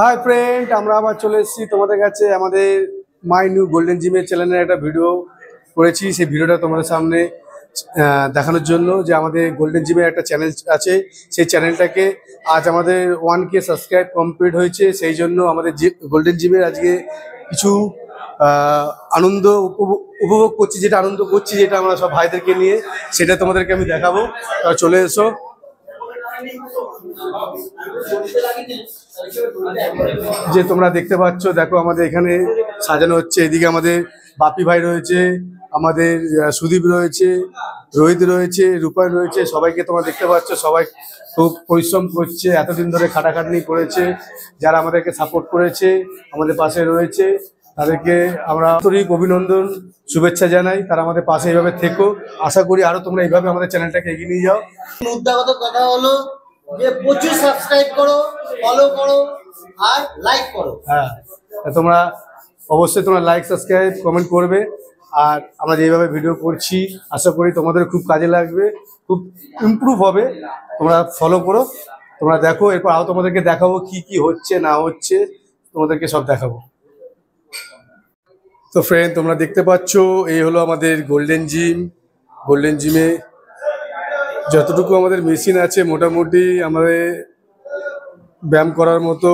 Hi friend, আমরা আবার চলে এসেছি তোমাদের কাছে আমাদের মাই নিউ গোল্ডেন জিমের চ্যানেলের একটা ভিডিও করেছি। সেই ভিডিওটা তোমাদের সামনে দেখানোর জন্য যে আমাদের গোল্ডেন জিমের একটা চ্যানেল আছে, সেই চ্যানেলটাকে আজ আমাদের 1K সাবস্ক্রাইব কমপ্লিট হয়েছে। সেই জন্য আমাদের গোল্ডেন জিমের আজকে কিছু আনন্দ উপভোগ করছি, যেটা আনন্দ করছি যেটা আমরা সব ভাইদেরকে নিয়ে, সেটা তোমাদেরকে আমি দেখাবো। চলে এসো। যে তোমরা দেখতে পাচ্ছ, দেখো আমাদের এখানে সাজানো হচ্ছে। এদিকে আমাদের বাপি ভাই রয়েছে, আমাদের সুদীপ রয়েছে, রোহিত রয়েছে, রূপায়ণ রয়েছে। সবাইকে তোমরা দেখতে পাচ্ছ, সবাই খুব পরিশ্রম করছে, এতদিন ধরে খাটাখাটনি করেছে। যারা আমাদেরকে সাপোর্ট করেছে, আমাদের পাশে রয়েছে, তাদেরকে আমরা আন্তরিক অভিনন্দন, শুভেচ্ছা জানাই। তারা আমাদের পাশে এইভাবে থেকো। আশা করি আরো তোমরা এইভাবে আমাদের চ্যানেলটাকে এগিয়ে নিয়ে যাও। মুদ্রাগত কথা হলো যে প্রচুর সাবস্ক্রাইব করো, ফলো করো আর লাইক করো। হ্যাঁ, তোমরা অবশ্যই তোমরা লাইক, সাবস্ক্রাইব, কমেন্ট করবে। আর আমরা যেভাবে ভিডিও করছি আশা করি তোমাদের খুব কাজে লাগবে, খুব ইমপ্রুভ হবে। তোমরা ফলো করো, তোমরা দেখো। এরপর আরও তোমাদেরকে দেখাবো কি কি হচ্ছে না হচ্ছে, তোমাদেরকে সব দেখাবো। তো ফ্রেন্ড, তোমরা দেখতে পাচ্ছ এই হলো আমাদের গোল্ডেন জিম। গোল্ডেন জিমে যতটুকু আমাদের মেশিন আছে, মোটামুটি আমাদের ব্যায়াম করার মতো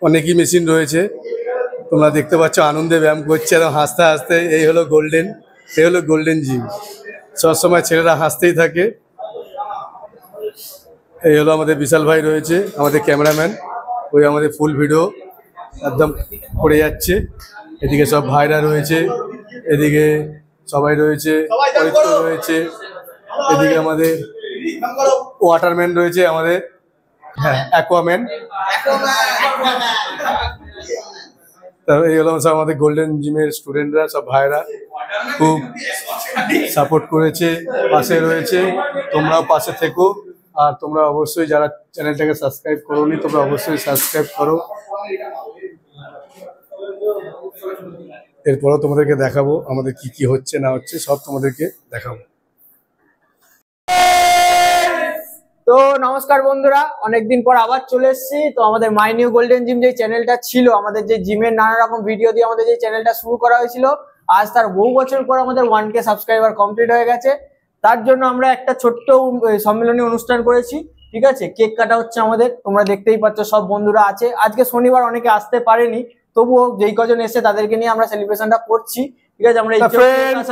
অনেকই মেশিন রয়েছে। তোমরা দেখতে পাচ্ছ আনন্দে ব্যায়াম করছে এবং হাসতে হাসতে। এই হলো গোল্ডেন জিম। সবসময় ছেলেরা হাসতেই থাকে। এই হলো আমাদের বিশাল ভাই রয়েছে, আমাদের ক্যামেরাম্যান। ওই আমাদের ফুল ভিডিও একদম করে যাচ্ছে। এদিকে সব ভাইরা রয়েছে, এদিকে সবাই রয়েছে, পরিত্র রয়েছে, এদিকে আমাদের ওয়াটারম্যান রয়েছে, আমাদের অ্যাকোয়াম্যান। এই হলো সব আমাদের গোল্ডেন জিমের স্টুডেন্টরা, সব ভাইরা খুব সাপোর্ট করেছে, পাশে রয়েছে। তোমরাও পাশে থেকো। আর তোমরা অবশ্যই যারা চ্যানেলটাকে সাবস্ক্রাইব করোনি, তোমরা অবশ্যই সাবস্ক্রাইব করো। এরপরও তোমাদেরকে দেখাবো আমাদের কি কি হচ্ছে না হচ্ছে, সব তোমাদেরকে দেখাবো। তো নমস্কার বন্ধুরা, অনেকদিন পর আবার চলে এসেছি। তো আমাদের মাই নিউ গোল্ডেন জিম যে চ্যানেলটা ছিল, আমাদের যে জিমের নানা রকম ভিডিও দিয়ে আমাদের যে চ্যানেলটা শুরু করা হয়েছিল, আজ তার বহু বছর পর আমাদের 1K সাবস্ক্রাইবার কমপ্লিট হয়ে গেছে। তার জন্য আমরা একটা ছোট্ট সম্মেলনী অনুষ্ঠান করেছি। ঠিক আছে, কেক কাটা হচ্ছে আমাদের, তোমরা দেখতেই পাচ্ছ সব বন্ধুরা আছে। আজকে শনিবার, অনেকে আসতে পারেনি, তবুও যেই কজন এসে তাদেরকে নিয়ে আমরা সেলিব্রেশনটা করছি। ঠিক আছে, আমরা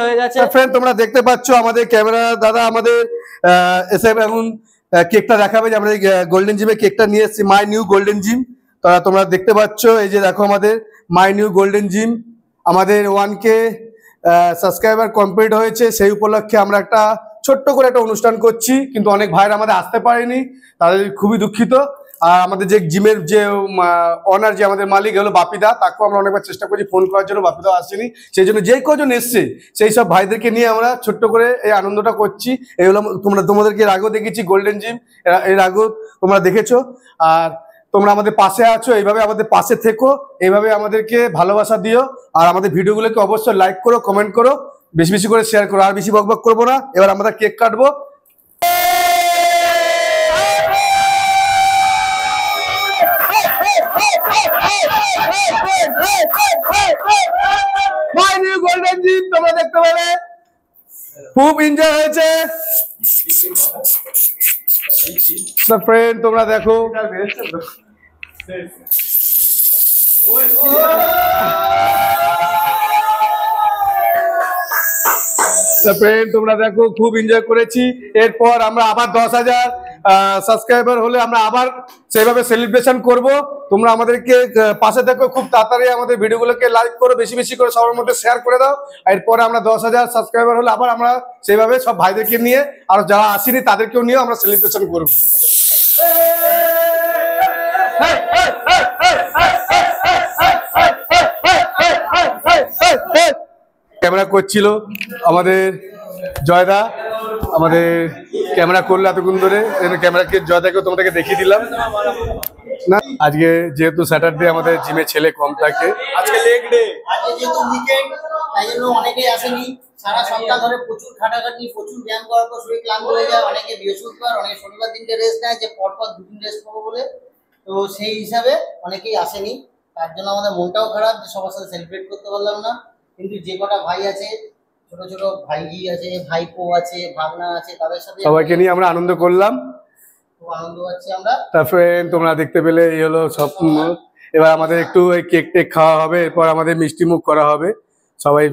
হয়ে গেছে। ফ্রেন্ড, তোমরা দেখতে পাচ্ছ আমাদের ক্যামেরা দাদা আমাদের এসে এখন কেকটা দেখাবে। যে আমরা গোল্ডেন জিমে কেকটা নিয়ে এসেছি, মাই নিউ গোল্ডেন জিম। তোমরা দেখতে পাচ্ছ, এই যে দেখো আমাদের মাই নিউ গোল্ডেন জিম। আমাদের 1K সাবস্ক্রাইবার কমপ্লিট হয়েছে, সেই উপলক্ষে আমরা একটা ছোট্ট করে একটা অনুষ্ঠান করছি। কিন্তু অনেক ভাইরা আমাদের আসতে পারেনি, তাদের খুবই দুঃখিত। আর আমাদের যে জিমের যে অনার, যে আমাদের মালিক হলো বাপিদা, তাকেও আমরা অনেকবার চেষ্টা করছি ফোন করার জন্য, বাপিদাও আসেনি। সেই জন্য যেই কজন এসছে সেই সব ভাইদেরকে নিয়ে আমরা ছোট্ট করে এই আনন্দটা করছি। এই হলো, তোমাদেরকে এর আগেও দেখেছি গোল্ডেন জিম, এর আগেও তোমরা দেখেছো। আর তোমরা আমাদের পাশে আছো, এইভাবে আমাদের পাশে থেকো, এইভাবে আমাদেরকে ভালোবাসা দিও। আর আমাদের ভিডিওগুলোকে অবশ্যই লাইক করো, কমেন্ট করো, বেশি বেশি করে শেয়ার করো। আর বেশি বকবক করবো না, এবার আমরা কেক কাটবো। মাই নিউ গোল্ডেন জিম তোমরা দেখতে পাবে, খুব এনজয় হয়েছে। ফ্রেন্ড, তোমরা দেখো, ফ্রেন্ড তোমরা দেখো, খুব এনজয় করেছি। এরপর আমরা আবার 10,000 সাবস্ক্রাইবার হলে আমরা আবার সেইভাবে সেলিব্রেশন করব। তোমরা আমাদেরকে পাশে থেকো, খুব তাড়াতাড়ি আমাদের ভিডিওগুলোকে লাইক করো, বেশি বেশি করে সবার মধ্যে শেয়ার করে দাও। এরপরে আমরা 10,000 সাবস্ক্রাইবার হলে আবার আমরা সেইভাবে সব ভাইদেরকে নিয়ে, আর যারা আসেনি তাদেরকেও নিয়ে আমরা সেলিব্রেশন করবো। ক্যামেরা করছিল আমাদের জয়দা, আমাদের ক্যামেরা করলো এতক্ষণ ধরে। ক্যামেরাকে জয়দাকে তোমাদেরকে দেখিয়ে দিলাম না। আজকে যেহেতু স্যাটারডে, আমাদের জিমে ছেলে কম থাকে, আজকে লেগ ডে, আজকে যেহেতু উইকেন্ড, তাই জন্য অনেকেই আসেনি। সারা সপ্তাহ ধরে প্রচুর খাটাখাটনি, প্রচুর ব্যায়াম করার পর শরীর ক্লান্ত হয়ে যায়। অনেকে বৃহস্পতিবার, অনেকে শনিবার দিনকে রেস্ট নেয়, যে পরপর দুদিন রেস্ট করবো বলে। তো সেই হিসাবে অনেকেই আসেনি, তার জন্য আমাদের মনটাও খারাপ যে সবার সাথে সেলিব্রেট করতে পারলাম না। কিন্তু যে কটা ভাই আছে, ছোট ছোট ভাইজি আছে, ভাইপো আছে, ভাগনা আছে, তাদের সাথে সবাইকে নিয়ে আমরা আনন্দ করলাম। খুব আনন্দ পাচ্ছি আমরা। তারপরে তোমরা দেখতে পেলে এই হলো সব। এবার আমাদের একটু কেক টেক খাওয়া হবে, এরপর আমাদের মিষ্টি মুখ করা হবে সবাই।